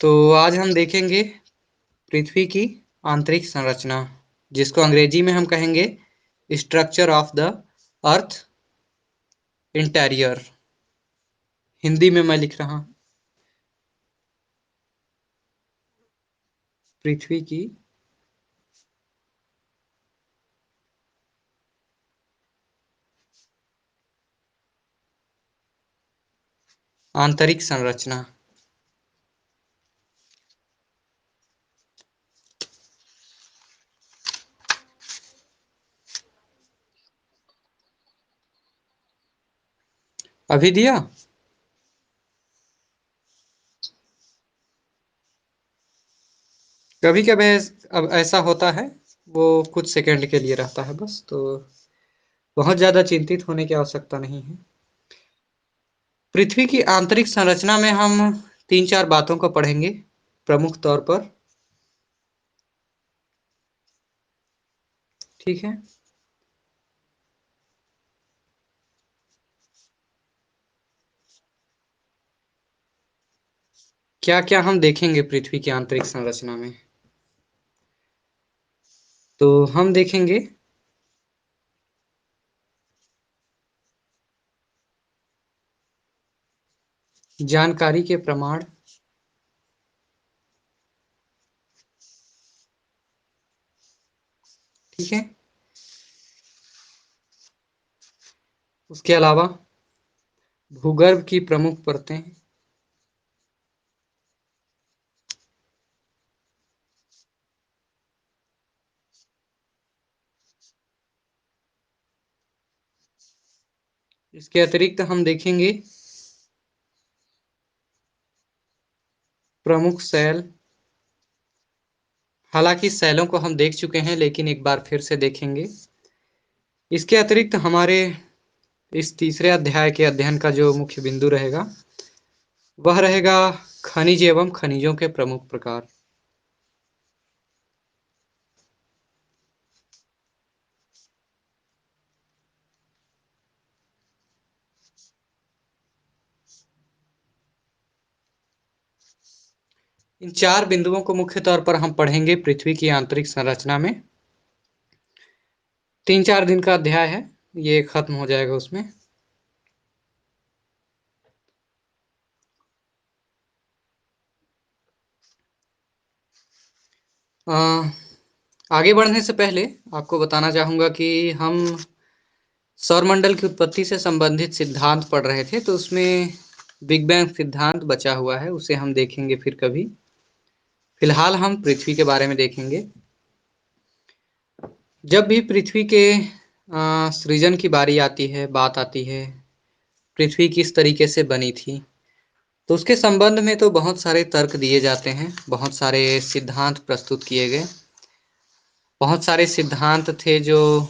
तो आज हम देखेंगे पृथ्वी की आंतरिक संरचना, जिसको अंग्रेजी में हम कहेंगे structure of the earth interior. Hindi में मैं लिख रहा हूं पृथ्वी की आंतरिक संरचना। अभी दिया? कभी कभी अब ऐसा होता है, वो कुछ सेकंड के लिए रहता है बस, तो बहुत ज्यादा चिंतित होने की आवश्यकता नहीं है। पृथ्वी की आंतरिक संरचना में हम तीन चार बातों को पढ़ेंगे प्रमुख तौर पर। ठीक है। क्या क्या हम देखेंगे पृथ्वी की आंतरिक संरचना में? तो हम देखेंगे जानकारी के प्रमाण, ठीक है। उसके अलावा भूगर्भ की प्रमुख परतें, इसके अतिरिक्त हम देखेंगे प्रमुख शैल। हालांकि शैलों को हम देख चुके हैं, लेकिन एक बार फिर से देखेंगे। इसके अतिरिक्त हमारे इस तीसरे अध्याय के अध्ययन का जो मुख्य बिंदु रहेगा वह रहेगा खनिज एवं खनिजों के प्रमुख प्रकार। इन चार बिंदुओं को मुख्य तौर पर हम पढ़ेंगे पृथ्वी की आंतरिक संरचना में। 3-4 दिन का अध्याय है, ये खत्म हो जाएगा उसमें। आगे बढ़ने से पहले आपको बताना चाहूंगा कि हम सौरमंडल की उत्पत्ति से संबंधित सिद्धांत पढ़ रहे थे, तो उसमें बिग बैंग सिद्धांत बचा हुआ है, उसे हम देखेंगे फिर कभी। फिलहाल हम पृथ्वी के बारे में देखेंगे। जब भी पृथ्वी के सृजन की बारी आती है, बात आती है पृथ्वी किस तरीके से बनी थी, तो उसके संबंध में तो बहुत सारे तर्क दिए जाते हैं, बहुत सारे सिद्धांत प्रस्तुत किए गए। बहुत सारे सिद्धांत थे जो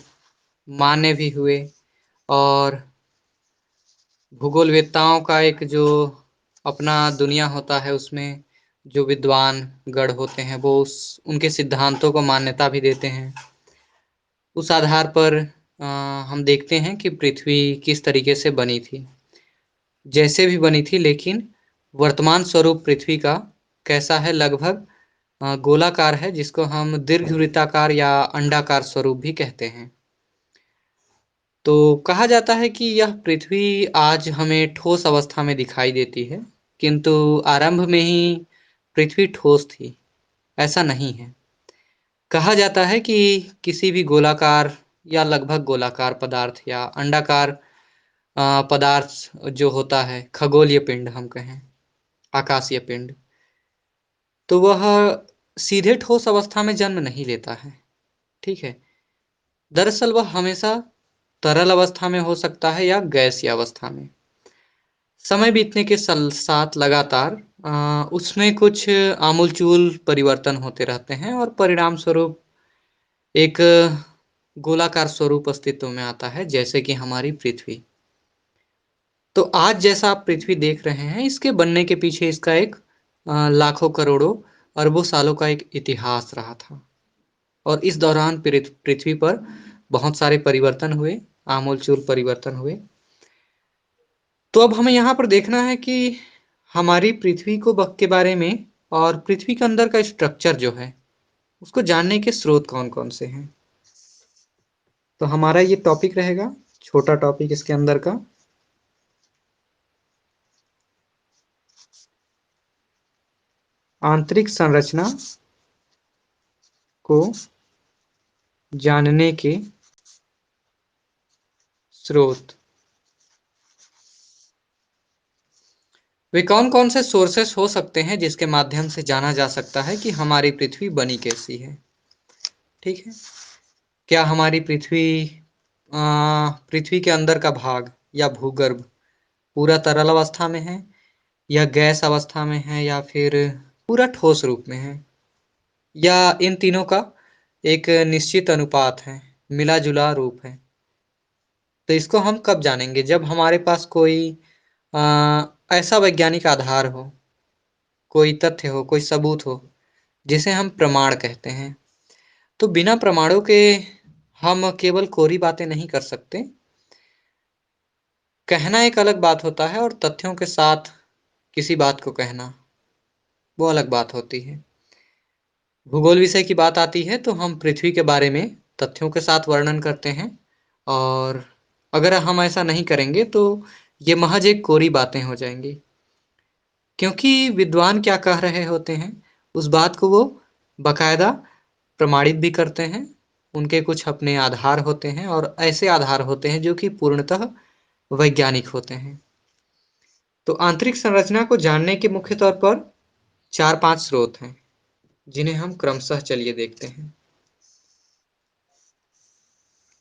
मान्य भी हुए, और भूगोलवेत्ताओं का एक जो अपना दुनिया होता है, उसमें जो विद्वान गण होते हैं वो उनके सिद्धांतों को मान्यता भी देते हैं। उस आधार पर हम देखते हैं कि पृथ्वी किस तरीके से बनी थी, जैसे भी बनी थी, लेकिन वर्तमान स्वरूप पृथ्वी का कैसा है? लगभग गोलाकार है, जिसको हम दीर्घवृत्ताकार या अंडाकार स्वरूप भी कहते हैं। तो कहा जाता है कि यह पृथ्वी आज हमें ठोस अवस्था में दिखाई देती है, किंतु आरंभ में ही पृथ्वी ठोस थी, ऐसा नहीं है। कहा जाता है कि किसी भी गोलाकार या लगभग गोलाकार पदार्थ या अंडाकार पदार्थ जो होता है, खगोलीय पिंड हम कहें, आकाशीय पिंड, तो वह सीधे ठोस अवस्था में जन्म नहीं लेता है। ठीक है। दरअसल वह हमेशा तरल अवस्था में हो सकता है या गैसीय अवस्था में। समय बीतने के साथ लगातार उसमें कुछ आमूलचूल परिवर्तन होते रहते हैं, और परिणाम स्वरूप एक गोलाकार स्वरूप अस्तित्व में आता है, जैसे कि हमारी पृथ्वी। तो आज जैसा आप पृथ्वी देख रहे हैं, इसके बनने के पीछे इसका एक लाखों करोड़ों अरबों सालों का एक इतिहास रहा था, और इस दौरान पृथ्वी पर बहुत सारे परिवर्तन हुए, आमूलचूल परिवर्तन हुए। तो अब हमें यहाँ पर देखना है कि हमारी पृथ्वी को के बारे में और पृथ्वी के अंदर का स्ट्रक्चर जो है उसको जानने के स्रोत कौन-कौन से हैं। तो हमारा ये टॉपिक रहेगा, छोटा टॉपिक इसके अंदर का, आंतरिक संरचना को जानने के स्रोत। वे कौन-कौन से सोर्सेस हो सकते हैं जिसके माध्यम से जाना जा सकता है कि हमारी पृथ्वी बनी कैसी है, ठीक है? क्या हमारी पृथ्वी के अंदर का भाग या भूगर्भ पूरा तरल अवस्था में है, या गैस अवस्था में है, या फिर पूरा ठोस रूप में है, या इन तीनों का एक निश्चित अनुपात है, मिला-जुला रूप है। तो इसको हम कब जानेंगे? जब हमारे पास कोई ऐसा वैज्ञानिक आधार हो, कोई तथ्य हो, कोई सबूत हो, जिसे हम प्रमाण कहते हैं। तो बिना प्रमाणों के हम केवल कोरी बातें नहीं कर सकते। कहना एक अलग बात होता है और तथ्यों के साथ किसी बात को कहना, वो अलग बात होती है। भूगोल विषय की बात आती है तो हम पृथ्वी के बारे में तथ्यों के साथ वर्णन करते हैं, और अगर हम ऐसा नहीं करेंगे तो ये महज एक कोरी बातें हो जाएंगी। क्योंकि विद्वान क्या कह रहे होते हैं, उस बात को वो बाकायदा प्रमाणित भी करते हैं। उनके कुछ अपने आधार होते हैं, और ऐसे आधार होते हैं जो कि पूर्णतः वैज्ञानिक होते हैं। तो आंतरिक संरचना को जानने के मुख्य तौर पर 4-5 स्रोत हैं, जिन्हें हम क्रमशः चलिए देखते हैं।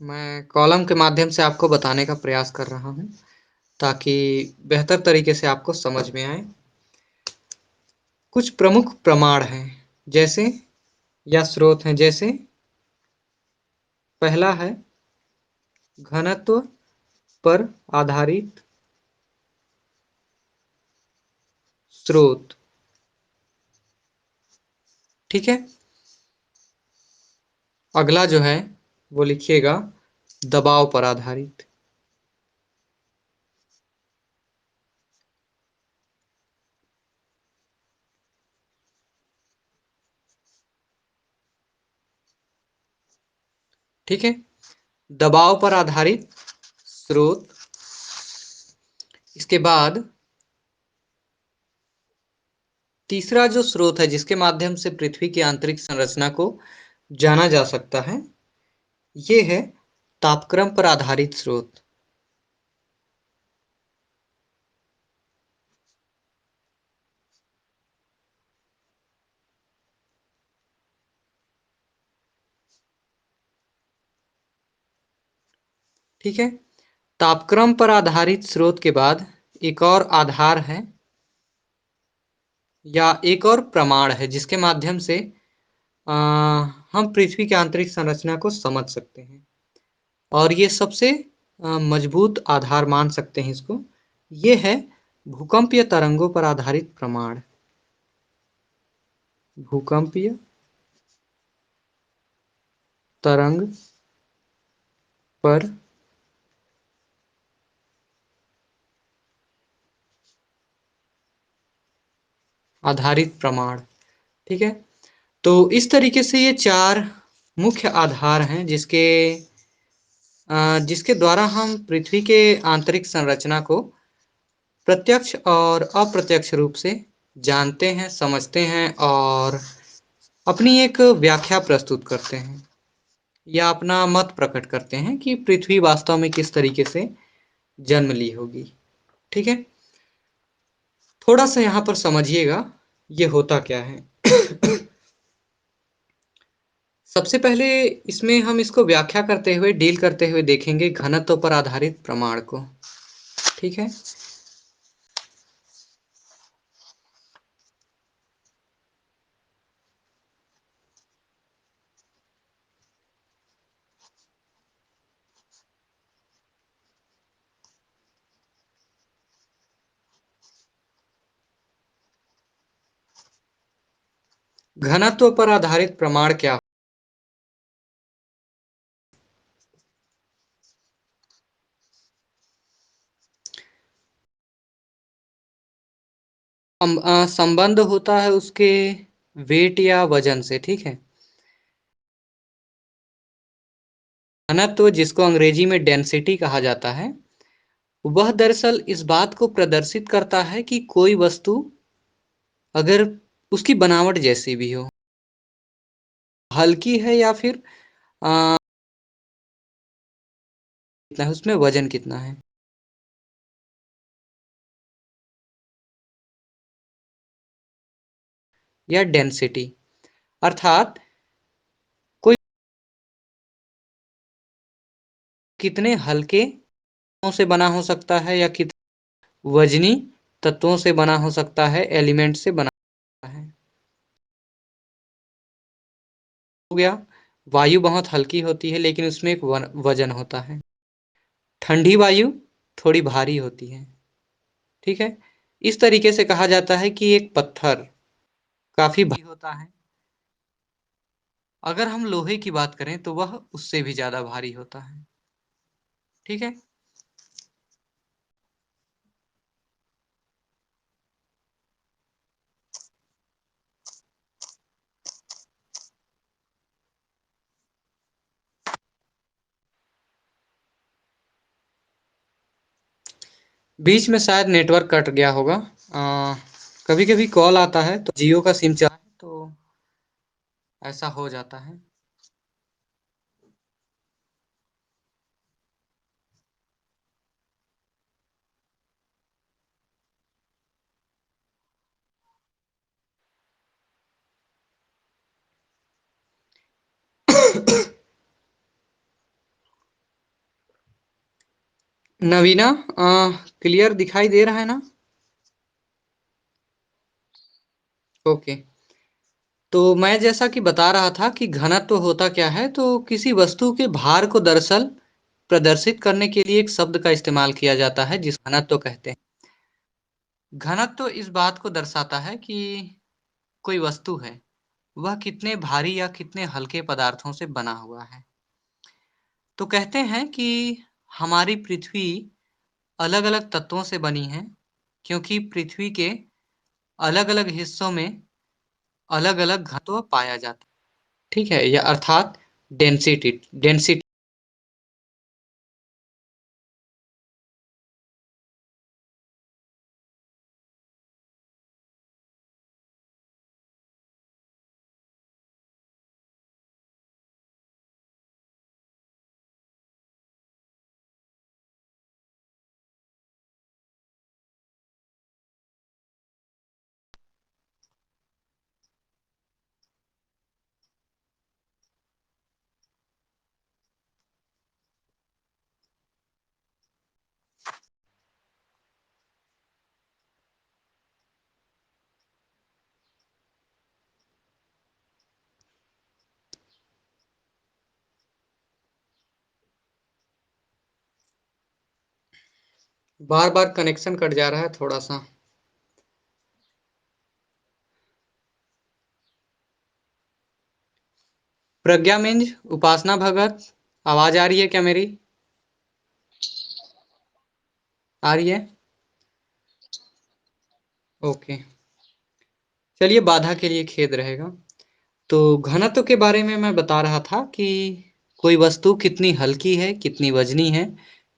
मैं कॉलम के माध्यम से आपको बताने का प्रयास कर रहा हूँ, ताकि बेहतर तरीके से आपको समझ में आए। कुछ प्रमुख प्रमाण हैं, जैसे, या स्रोत हैं, जैसे पहला है घनत्व पर आधारित स्रोत, ठीक है। अगला जो है वो लिखिएगा दबाव पर आधारित, ठीक है। दबाव पर आधारित स्रोत। इसके बाद तीसरा जो स्रोत है जिसके माध्यम से पृथ्वी की आंतरिक संरचना को जाना जा सकता है, ये है तापक्रम पर आधारित स्रोत, ठीक है। तापक्रम पर आधारित स्रोत के बाद एक और आधार है, या एक और प्रमाण है जिसके माध्यम से अ, हम पृथ्वी की आंतरिक संरचना को समझ सकते हैं, और ये सबसे मजबूत आधार मान सकते हैं इसको। ये है भूकंपीय तरंगों पर आधारित प्रमाण। भूकंपीय तरंग पर आधारित प्रमाण, ठीक है। तो इस तरीके से ये 4 मुख्य आधार हैं जिसके द्वारा हम पृथ्वी के आंतरिक संरचना को प्रत्यक्ष और अप्रत्यक्ष रूप से जानते हैं, समझते हैं, और अपनी एक व्याख्या प्रस्तुत करते हैं, या अपना मत प्रकट करते हैं कि पृथ्वी वास्तव में किस तरीके से जन्म ली होगी, ठीक है। थोड़ा सा यहाँ पर समझिएगा ये होता क्या है। सबसे पहले इसमें हम इसको व्याख्या करते हुए, डील करते हुए देखेंगे घनत्व पर आधारित प्रमाण को, ठीक है। घनत्व पर आधारित प्रमाण क्या संबंध होता है उसके वेट या वजन से, ठीक है। घनत्व, जिसको अंग्रेजी में डेंसिटी कहा जाता है, वह दरअसल इस बात को प्रदर्शित करता है कि कोई वस्तु अगर उसकी बनावट जैसी भी हो, हल्की है या फिर कितना है, उसमें वजन कितना है, या डेंसिटी। अर्थात कोई कितने हल्के तत्वों से बना हो सकता है या कितने वजनी तत्वों से बना हो सकता है, एलिमेंट से बना है। हो गया, वायु बहुत हल्की होती है लेकिन उसमें एक वजन होता है। ठंडी वायु थोड़ी भारी होती है, ठीक है। इस तरीके से कहा जाता है कि एक पत्थर काफी भारी होता है। अगर हम लोहे की बात करें तो वह उससे भी ज्यादा भारी होता है, ठीक है। बीच में शायद नेटवर्क कट गया होगा। कभी कभी कॉल आता है तो जियो का सिम चला है तो ऐसा हो जाता है। नवीना, क्लियर दिखाई दे रहा है ना? ओके। तो मैं जैसा कि बता रहा था कि घनत्व होता क्या है, तो किसी वस्तु के भार को दरअसल प्रदर्शित करने के लिए एक शब्द का इस्तेमाल किया जाता है जिस घनत्व कहते हैं। घनत्व इस बात को दर्शाता है कि कोई वस्तु है वह कितने भारी या कितने हल्के पदार्थों से बना हुआ है। तो कहते हैं कि हमारी पृथ्वी अलग-अलग तत्वों से बनी है, क्योंकि पृथ्वी के अलग-अलग हिस्सों में अलग-अलग घनत्व पाया जाता है, ठीक है? या अर्थात डेंसिटी। बार-बार कनेक्शन कट जा रहा है थोड़ा-सा। प्रज्ञा मिंज, उपासना भगत, आवाज आ रही है क्या मेरी? आ रही है? ओके। चलिए, बाधा के लिए खेद रहेगा। तो घनत्व के बारे में मैं बता रहा था कि कोई वस्तु कितनी हल्की है, कितनी वजनी है,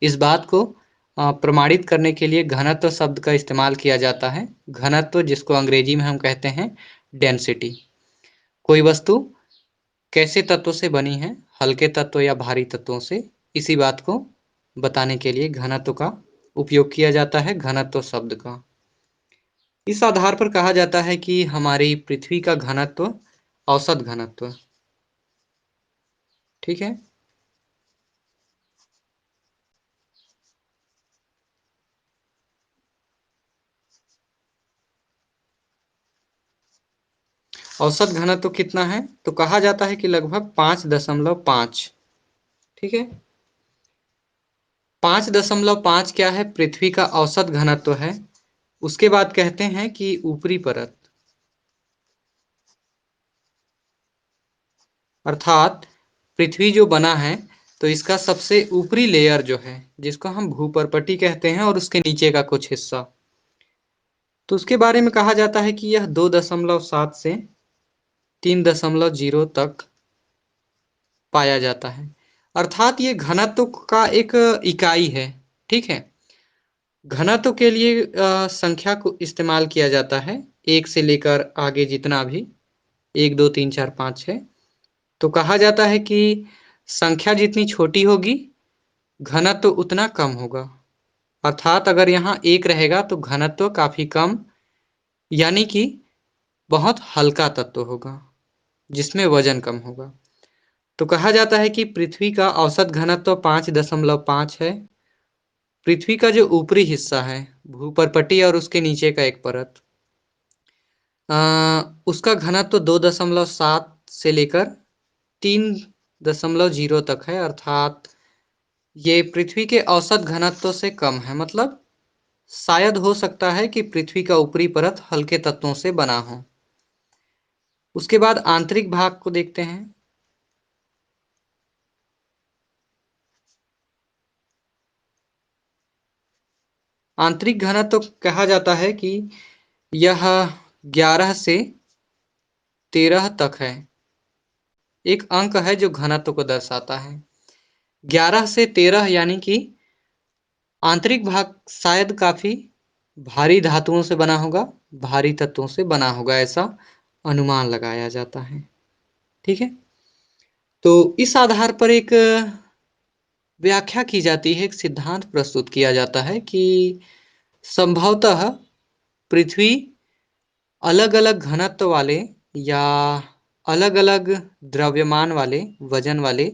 इस बात को प्रमाणित करने के लिए घनत्व शब्द का इस्तेमाल किया जाता है। घनत्व, जिसको अंग्रेजी में हम कहते हैं डेंसिटी। कोई वस्तु कैसे तत्वों से बनी है, हल्के तत्व या भारी तत्वों से, इसी बात को बताने के लिए घनत्व का उपयोग किया जाता है, घनत्व शब्द का। इस आधार पर कहा जाता है कि हमारी पृथ्वी का घनत्व औसत घनत्व, ठीक है। औसत घनत्व कितना है, तो कहा जाता है कि लगभग 5.5, ठीक है। 5.5 क्या है, पृथ्वी का औसत घनत्व है। उसके बाद कहते हैं कि ऊपरी परत, अर्थात पृथ्वी जो बना है तो इसका सबसे ऊपरी लेयर जो है, जिसको हम भूपर्पटी कहते हैं, और उसके नीचे का कुछ हिस्सा, तो उसके बारे में कहा जाता है कि यह 2.7 से 3.0 तक पाया जाता है। अर्थात ये घनत्व का एक इकाई है। ठीक है। घनत्व के लिए संख्या को इस्तेमाल किया जाता है, 1 से लेकर आगे जितना भी 1 2 3 4 5 है। तो कहा जाता है कि संख्या जितनी छोटी होगी घनत्व उतना कम होगा। अर्थात अगर यहाँ 1 रहेगा तो घनत्व काफी कम, यानी कि बहुत हल्का तत्व होगा जिसमें वजन कम होगा। तो कहा जाता है कि पृथ्वी का औसत घनत्व 5.5 है। पृथ्वी का जो ऊपरी हिस्सा है, भूपर्पटी और उसके नीचे का एक परत, उसका घनत्व 2.7 से लेकर 3.0 तक है। अर्थात ये पृथ्वी के औसत घनत्व से कम है। मतलब शायद हो सकता है कि पृथ्वी का ऊपरी परत हल्के तत्वों से बना हो। उसके बाद आंतरिक भाग को देखते हैं। आंतरिक घनत्व कहा जाता है कि यह 11 से 13 तक है। एक अंक है जो घनत्व को दर्शाता है। 11 से 13 यानी कि आंतरिक भाग शायद काफी भारी धातुओं से बना होगा, भारी तत्वों से बना होगा, ऐसा अनुमान लगाया जाता है। ठीक है। तो इस आधार पर एक व्याख्या की जाती है, एक सिद्धांत प्रस्तुत किया जाता है कि संभवतः पृथ्वी अलग-अलग घनत्व वाले या अलग-अलग द्रव्यमान वाले, वजन वाले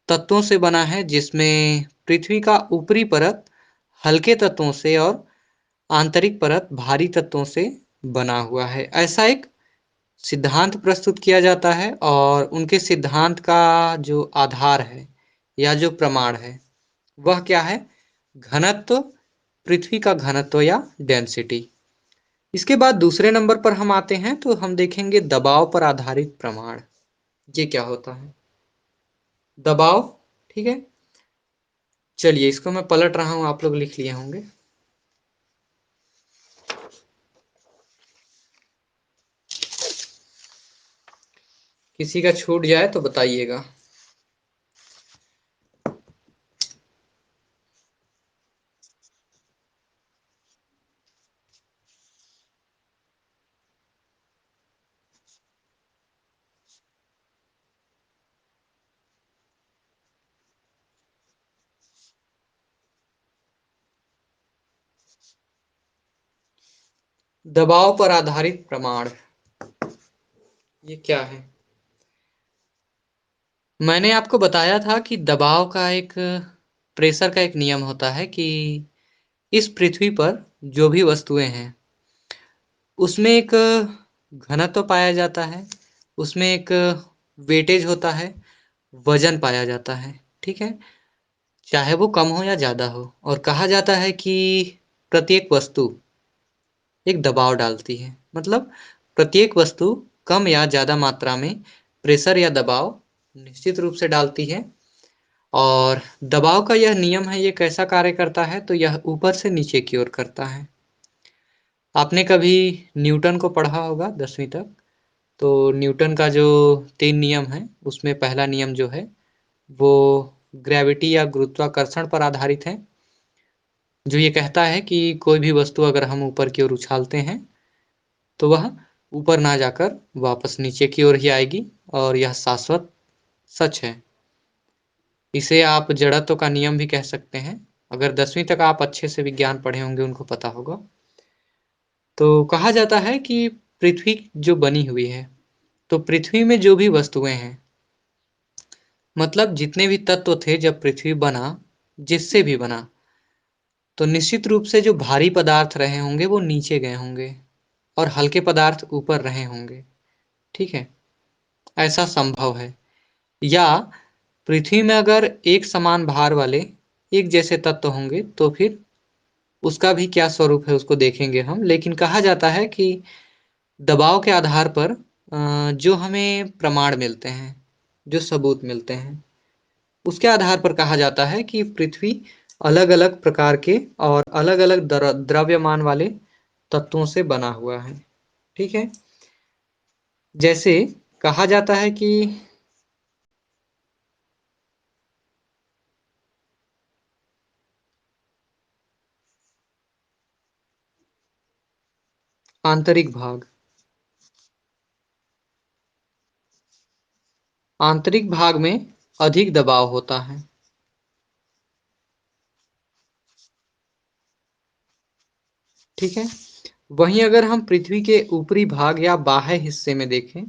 तत्वों से बना है, जिसमें पृथ्वी का ऊपरी परत हल्के तत्वों से और आंतरिक परत भारी तत्वों से बना हुआ है। ऐसा एक सिद्धांत प्रस्तुत किया जाता है और उनके सिद्धांत का जो आधार है या जो प्रमाण है वह क्या है? घनत्व, पृथ्वी का घनत्व या डेंसिटी। इसके बाद दूसरे नंबर पर हम आते हैं तो हम देखेंगे दबाव पर आधारित प्रमाण। ये क्या होता है? दबाव। ठीक है। चलिए इसको मैं पलट रहा हूं, आप लोग लिख लिए होंगे। किसी का छूट जाए तो बताइएगा। दबाव पर आधारित प्रमाण ये क्या है? मैंने आपको बताया था कि दबाव का एक, प्रेशर का एक नियम होता है कि इस पृथ्वी पर जो भी वस्तुएं हैं उसमें एक घनत्व पाया जाता है, उसमें एक वेटेज होता है, वजन पाया जाता है। ठीक है। चाहे वो कम हो या ज्यादा हो, और कहा जाता है कि प्रत्येक वस्तु एक दबाव डालती है। मतलब प्रत्येक वस्तु कम या ज्यादा मात्रा में प्रेशर या दबाव निश्चित रूप से डालती है। और दबाव का यह नियम है, ये कैसा कार्य करता है? तो यह ऊपर से नीचे की ओर करता है। आपने कभी न्यूटन को पढ़ा होगा 10वीं तक। तो न्यूटन का जो 3 नियम है उसमें पहला नियम जो है वो ग्रेविटी या गुरुत्वाकर्षण पर आधारित है, जो ये कहता है कि कोई भी वस्तु अगर हम ऊपर की ओर उछालते हैं तो वह ऊपर ना जाकर वापस नीचे की ओर ही आएगी, और यह शाश्वत सच है। इसे आप जड़त्व का नियम भी कह सकते हैं। अगर 10वीं तक आप अच्छे से विज्ञान पढ़े होंगे उनको पता होगा। तो कहा जाता है कि पृथ्वी जो बनी हुई है, तो पृथ्वी में जो भी वस्तुएं हैं, मतलब जितने भी तत्व थे जब पृथ्वी बना, जिससे भी बना, तो निश्चित रूप से जो भारी पदार्थ रहे होंगे वो नीचे गए होंगे और हल्के पदार्थ ऊपर रहे होंगे। ठीक है। ऐसा संभव है। या पृथ्वी में अगर एक समान भार वाले एक जैसे तत्व होंगे तो फिर उसका भी क्या स्वरूप है उसको देखेंगे हम। लेकिन कहा जाता है कि दबाव के आधार पर जो हमें प्रमाण मिलते हैं, जो सबूत मिलते हैं, उसके आधार पर कहा जाता है कि पृथ्वी अलग अलग प्रकार के और अलग अलग द्रव्यमान वाले तत्वों से बना हुआ है। ठीक है? जैसे कहा जाता है कि आंतरिक भाग। आंतरिक भाग में अधिक दबाव होता है। ठीक है? वहीं अगर हम पृथ्वी के ऊपरी भाग या बाह्य हिस्से में देखें,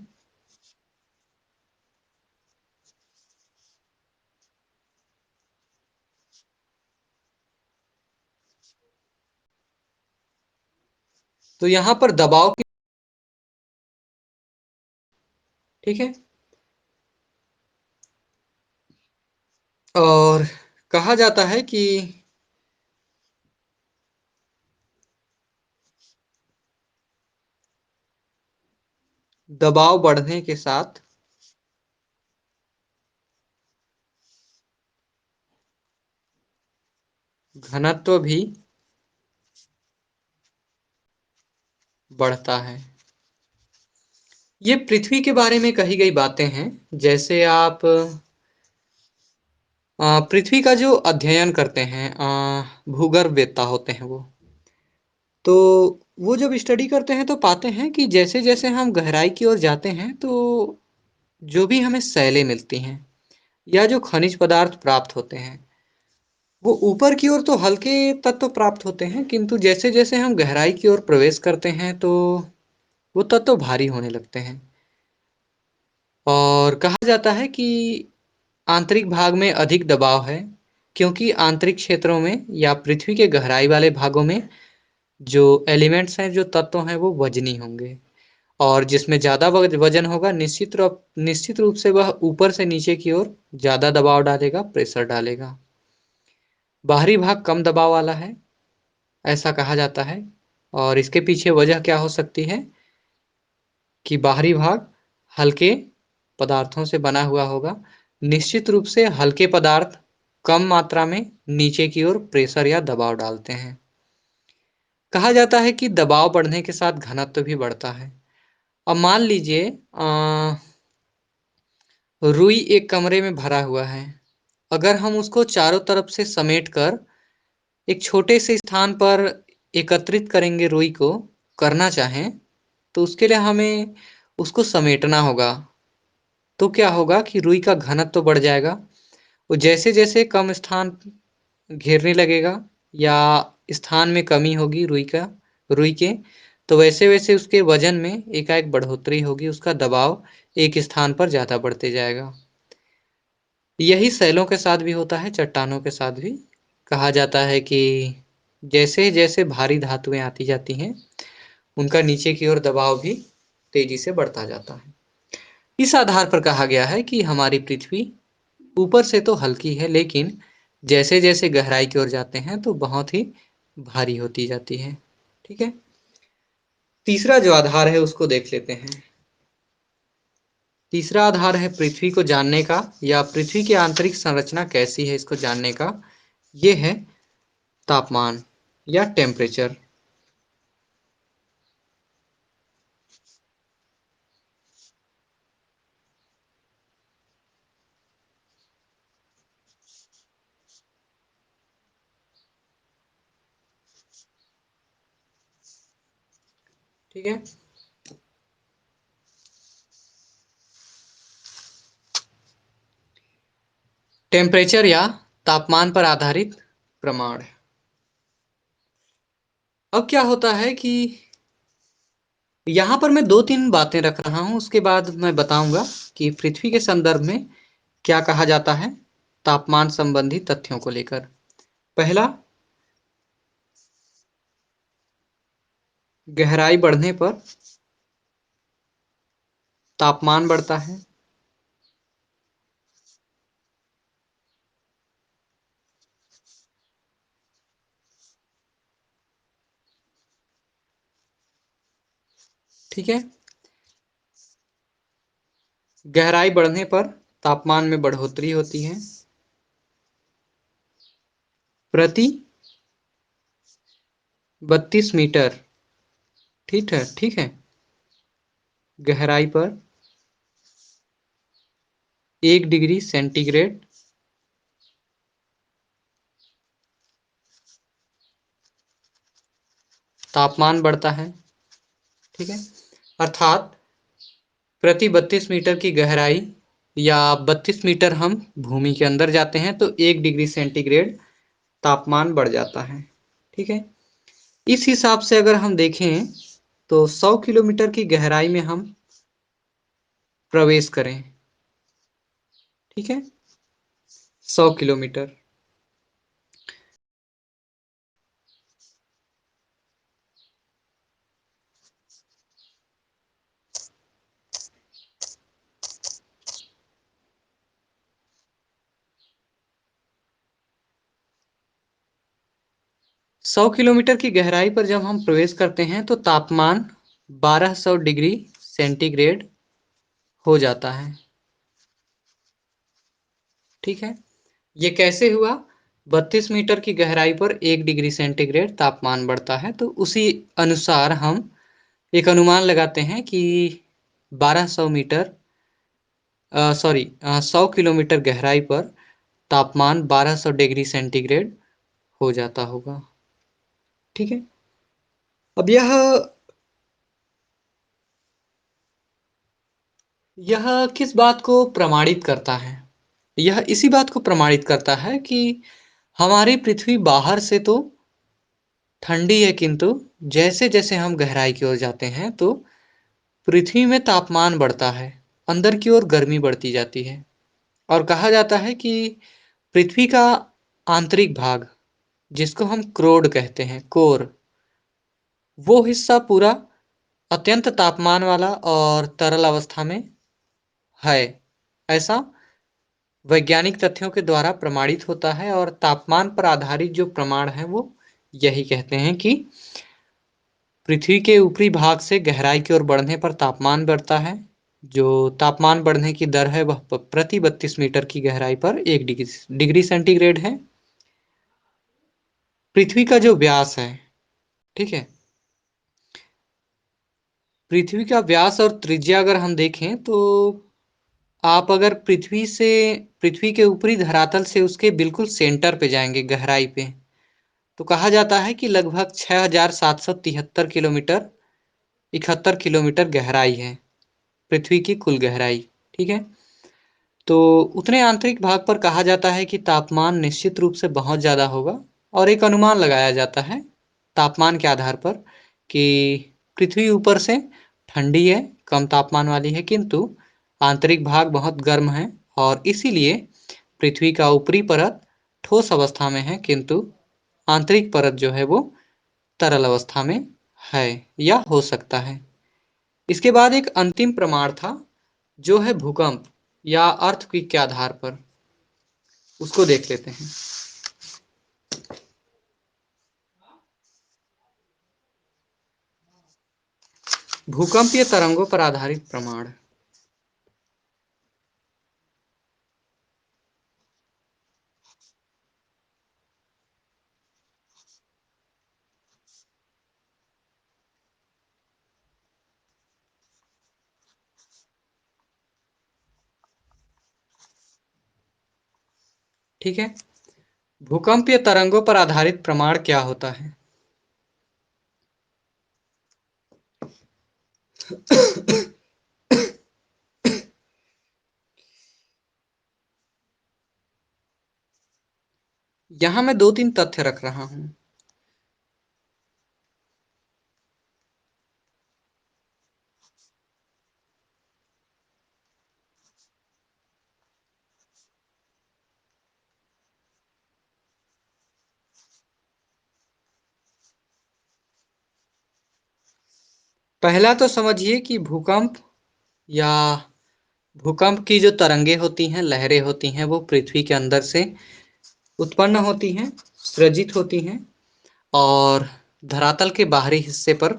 तो यहाँ पर दबाव की। ठीक है? और कहा जाता है कि दबाव बढ़ने के साथ घनत्व भी बढ़ता है। ये पृथ्वी के बारे में कही गई बातें हैं। जैसे आप पृथ्वी का जो अध्ययन करते हैं, भूगर्भवेत्ता होते हैं वो, तो वो जब स्टडी करते हैं तो पाते हैं कि जैसे-जैसे हम गहराई की ओर जाते हैं तो जो भी हमें शैलें मिलती हैं या जो खनिज पदार्थ प्राप्त होते हैं, वो ऊपर की ओर तो हल्के तत्व प्राप्त होते हैं, किंतु जैसे-जैसे हम गहराई की ओर प्रवेश करते हैं तो वो तत्व भारी होने लगते हैं। और कहा जाता है कि आंतरिक भाग में अधिक दबाव है, क्योंकि आंतरिक क्षेत्रों में या पृथ्वी के गहराई वाले भागों में जो एलिमेंट्स हैं, जो तत्व हैं, वो वजनी होंगे। और जिसमें ज़्यादा वजन होगा, निश्चित रूप से वह ऊपर से नीचे की ओर ज़्यादा दबाव डालेगा, प्रेशर डालेगा। बाहरी भाग कम दबाव वाला है, ऐसा कहा जाता है। और इसके पीछे वजह क्या हो सकती है कि बाहरी भाग हल्के पदार्थों से बना हुआ होगा। निश्चित रूप से हल्के पदार्थ कम मात्रा में नीचे की ओर प्रेशर या दबाव डालते हैं। कहा जाता है कि दबाव बढ़ने के साथ घनत्व भी बढ़ता है। अब मान लीजिए रुई एक कमरे में भरा हुआ है। अगर हम उसको चारों तरफ से समेट कर एक छोटे से स्थान पर एकत्रित करेंगे, रुई को करना चाहें, तो उसके लिए हमें उसको समेटना होगा। तो क्या होगा कि रुई का घनत्व तो बढ़ जाएगा। वो जैसे-जैसे कम स्थान घेरने लगेगा या स्थान में कमी होगी रुई के, तो वैसे-वैसे उसके वजन में एकाएक बढ़ोतरी होगी, उसका दबाव एक स्थान पर ज़्यादा बढ़ते जाएगा। यही शैलों के साथ भी होता है, चट्टानों के साथ भी। कहा जाता है कि जैसे-जैसे भारी धातुएँ आती जाती हैं, उनका नीचे की ओर दबाव भी तेजी से बढ़ता जाता है। इस आधार पर कहा गया है कि हमारी पृथ्वी ऊपर से तो हल्की है, लेकिन जैसे-जैसे गहराई की ओर जाते हैं तो बहुत ही भारी होती जाती है। ठीक है? तीसरा जो आधार है उसको देख लेते हैं। तीसरा आधार है पृथ्वी को जानने का या पृथ्वी की आंतरिक संरचना कैसी है इसको जानने का, ये है तापमान या टेम्परेचर। ठीक है? टेम्परेचर या तापमान पर आधारित प्रमाण। अब क्या होता है कि यहाँ पर मैं 2-3 बातें रख रहा हूँ, उसके बाद मैं बताऊँगा कि पृथ्वी के संदर्भ में क्या कहा जाता है तापमान संबंधी तथ्यों को लेकर। पहला, गहराई बढ़ने पर तापमान बढ़ता है। ठीक है? गहराई बढ़ने पर तापमान में बढ़ोतरी होती है। प्रति 32 मीटर ठीक है, ठीक है। गहराई पर 1 डिग्री सेंटीग्रेड तापमान बढ़ता है। ठीक है, अर्थात प्रति 32 मीटर की गहराई या 32 मीटर हम भूमि के अंदर जाते हैं तो 1 डिग्री सेंटीग्रेड तापमान बढ़ जाता है। ठीक है, इस हिसाब से अगर हम देखें तो 100 किलोमीटर की गहराई में हम प्रवेश करें। ठीक है, 100 किलोमीटर। 100 किलोमीटर की गहराई पर जब हम प्रवेश करते हैं तो तापमान 1200 डिग्री सेंटीग्रेड हो जाता है। ठीक है, ये कैसे हुआ? 32 मीटर की गहराई पर 1 डिग्री सेंटीग्रेड तापमान बढ़ता है, तो उसी अनुसार हम एक अनुमान लगाते हैं कि 1200 मीटर 100 किलोमीटर गहराई पर तापमान 1200 डिग्री सेंटीग्रेड हो जाता होगा। ठीक है, अब यह किस बात को प्रमाणित करता है? यह इसी बात को प्रमाणित करता है कि हमारी पृथ्वी बाहर से तो ठंडी है, किंतु जैसे-जैसे हम गहराई की ओर जाते हैं तो पृथ्वी में तापमान बढ़ता है, अंदर की ओर गर्मी बढ़ती जाती है और कहा जाता है कि पृथ्वी का आंतरिक भाग, जिसको हम क्रोड कहते हैं, कोर, वो हिस्सा पूरा अत्यंत तापमान वाला और तरल अवस्था में है। ऐसा वैज्ञानिक तथ्यों के द्वारा प्रमाणित होता है और तापमान पर आधारित जो प्रमाण है वो यही कहते हैं कि पृथ्वी के ऊपरी भाग से गहराई की ओर बढ़ने पर तापमान बढ़ता है। जो तापमान बढ़ने की दर है वह प्रति 32 मीटर की गहराई पर 1 डिग्री सेंटीग्रेड है। पृथ्वी का जो व्यास है, ठीक है, पृथ्वी का व्यास और त्रिज्या अगर हम देखें तो आप अगर पृथ्वी के ऊपरी धरातल से उसके बिल्कुल सेंटर पे जाएंगे, गहराई पे, तो कहा जाता है कि लगभग 6773 किलोमीटर 71 किलोमीटर गहराई है पृथ्वी की कुल गहराई। ठीक है, तो उतने आंतरिक भाग पर कहा जाता है कि तापमान निश्चित रूप से बहुत ज़्यादा होगा और एक अनुमान लगाया जाता है तापमान के आधार पर कि पृथ्वी ऊपर से ठंडी है, कम तापमान वाली है, किंतु आंतरिक भाग बहुत गर्म है और इसीलिए पृथ्वी का ऊपरी परत ठोस अवस्था में है, किंतु आंतरिक परत जो है वो तरल अवस्था में है या हो सकता है। इसके बाद एक अंतिम प्रमाण था जो है भूकंप या अर्थक्वेक के आधार पर, उसको देख लेते हैं। भूकंपीय तरंगों पर आधारित प्रमाण। ठीक है, भूकंपीय तरंगों पर आधारित प्रमाण क्या होता है? यहाँ मैं 2-3 तथ्य रख रहा हूं। पहला तो समझिए कि या भूकंप की जो तरंगे होती हैं, लहरें होती हैं, वो पृथ्वी के अंदर से उत्पन्न होती हैं, सृजित होती हैं और धरातल के बाहरी हिस्से पर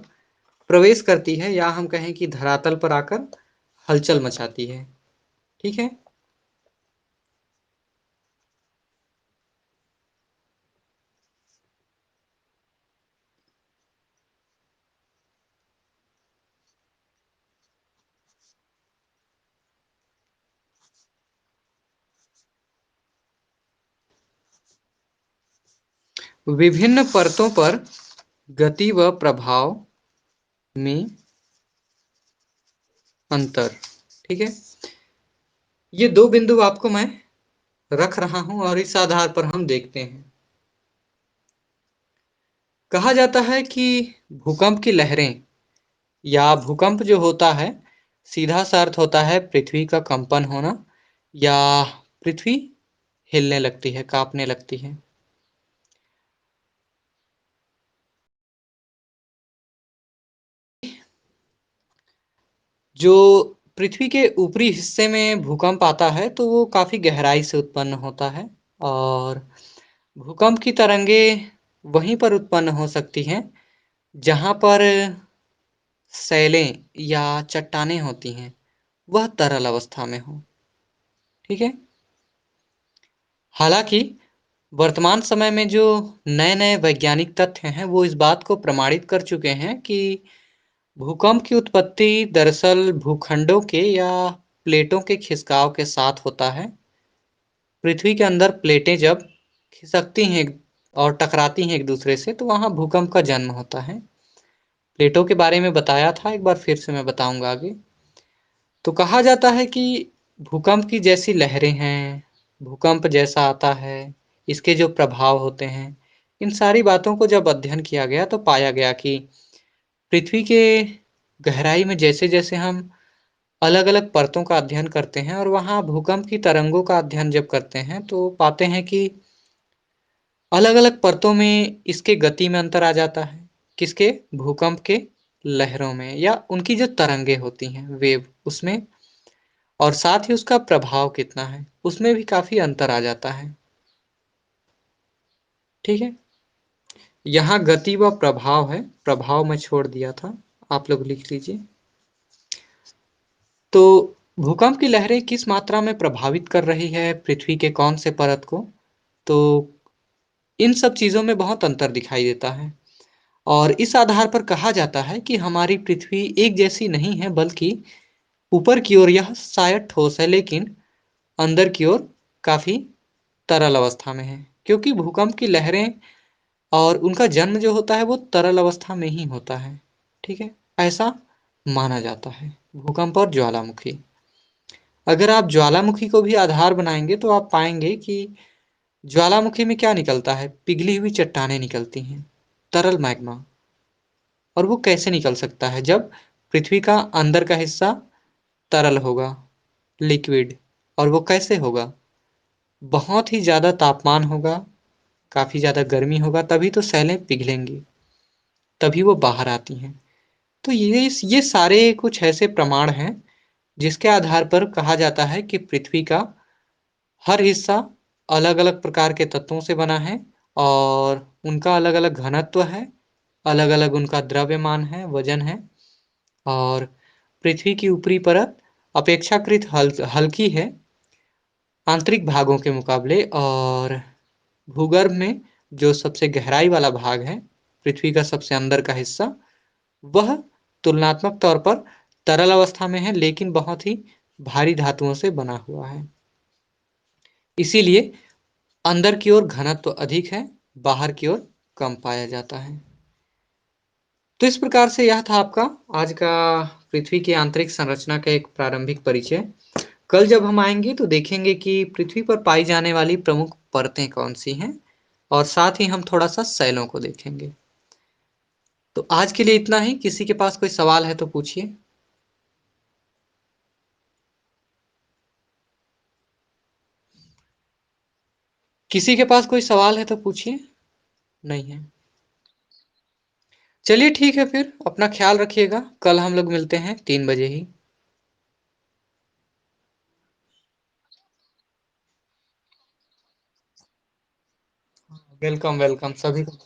प्रवेश करती है, या हम कहें कि धरातल पर आकर हलचल मचाती है। ठीक है, विभिन्न परतों पर गति व प्रभाव में अंतर। ठीक है, ये दो बिंदु आपको मैं रख रहा हूं और इस आधार पर हम देखते हैं। कहा जाता है कि भूकंप की लहरें या भूकंप जो होता है, सीधा सा अर्थ होता है पृथ्वी का कंपन होना या पृथ्वी हिलने लगती है, कांपने लगती है। जो पृथ्वी के ऊपरी हिस्से में भूकंप आता है तो वो काफी गहराई से उत्पन्न होता है और भूकंप की तरंगे वहीं पर उत्पन्न हो सकती हैं जहां पर सैलें या चट्टानें होती हैं, वह तरल अवस्था में हो। ठीक है, हालांकि वर्तमान समय में जो नए-नए वैज्ञानिक तथ्य हैं, वो इस बात को प्रमाणित कर चुके हैं कि भूकंप की उत्पत्ति दरअसल भूखंडों के या प्लेटों के खिसकाव के साथ होता है। पृथ्वी के अंदर प्लेटें जब खिसकती हैं और टकराती हैं एक दूसरे से, तो वहाँ भूकंप का जन्म होता है। प्लेटों के बारे में बताया था, एक बार फिर से मैं बताऊंगा आगे। तो कहा जाता है कि भूकंप की जैसी लहरें हैं, भूकंप जैसा आता है, इसके जो प्रभाव होते हैं, इन सारी बातों को जब अध्ययन किया गया तो पाया गया कि पृथ्वी के गहराई में जैसे-जैसे हम अलग-अलग परतों का अध्ययन करते हैं और वहाँ भूकंप की तरंगों का अध्ययन जब करते हैं, तो पाते हैं कि अलग-अलग परतों में इसके गति में अंतर आ जाता है। किसके? भूकंप के लहरों में या उनकी जो तरंगे होती हैं, वेव, उसमें और साथ ही उसका प्रभाव कितना है, उसमें भी काफ़ी अंतर आ जाता है। ठीक है? यहाँ गति व प्रभाव है, प्रभाव मैं छोड़ दिया था, आप लोग लिख लीजिए। तो भूकंप की लहरें किस मात्रा में प्रभावित कर रही है पृथ्वी के कौन से परत को, तो इन सब चीज़ों में बहुत अंतर दिखाई देता है और इस आधार पर कहा जाता है कि हमारी पृथ्वी एक जैसी नहीं है, बल्कि ऊपर की ओर यह शायद ठोस है, लेकिन अंदर की ओर काफ़ी तरल अवस्था में है, क्योंकि भूकंप की लहरें और उनका जन्म जो होता है वो तरल अवस्था में ही होता है। ठीक है, ऐसा माना जाता है। भूकंप और ज्वालामुखी, अगर आप ज्वालामुखी को भी आधार बनाएंगे तो आप पाएंगे कि ज्वालामुखी में क्या निकलता है, पिघली हुई चट्टानें निकलती हैं, तरल मैग्मा। और वो कैसे निकल सकता है जब पृथ्वी का अंदर का हिस्सा तरल होगा, लिक्विड, और वो कैसे होगा, बहुत ही ज़्यादा तापमान होगा, काफ़ी ज़्यादा गर्मी होगा, तभी तो सैलें पिघलेंगी, तभी वो बाहर आती हैं। तो ये सारे कुछ ऐसे प्रमाण हैं जिसके आधार पर कहा जाता है कि पृथ्वी का हर हिस्सा अलग-अलग प्रकार के तत्वों से बना है और उनका अलग-अलग घनत्व है, अलग-अलग उनका द्रव्यमान है, वजन है और पृथ्वी की ऊपरी परत अपेक्षाकृत हल्की है आंतरिक भागों के मुकाबले और भूगर्भ में जो सबसे गहराई वाला भाग है, पृथ्वी का सबसे अंदर का हिस्सा, वह तुलनात्मक तौर पर तरल अवस्था में है, लेकिन बहुत ही भारी धातुओं से बना हुआ है। इसीलिए अंदर की ओर घनत्व अधिक है, बाहर की ओर कम पाया जाता है। तो इस प्रकार से यह था आपका आज का पृथ्वी की आंतरिक संरचना का एक प्रारंभिक परिचय। कल जब हम आएंगे तो देखेंगे कि पृथ्वी पर पाई जाने वाली प्रमुख परतें कौन सी हैं और साथ ही हम थोड़ा सा शैलों को देखेंगे। तो आज के लिए इतना ही। किसी के पास कोई सवाल है तो पूछिए। किसी के पास कोई सवाल है तो पूछिए। नहीं है? चलिए ठीक है, फिर अपना ख्याल रखिएगा। कल हम लोग मिलते हैं 3 बजे ही। वेलकम वेलकम सभी को।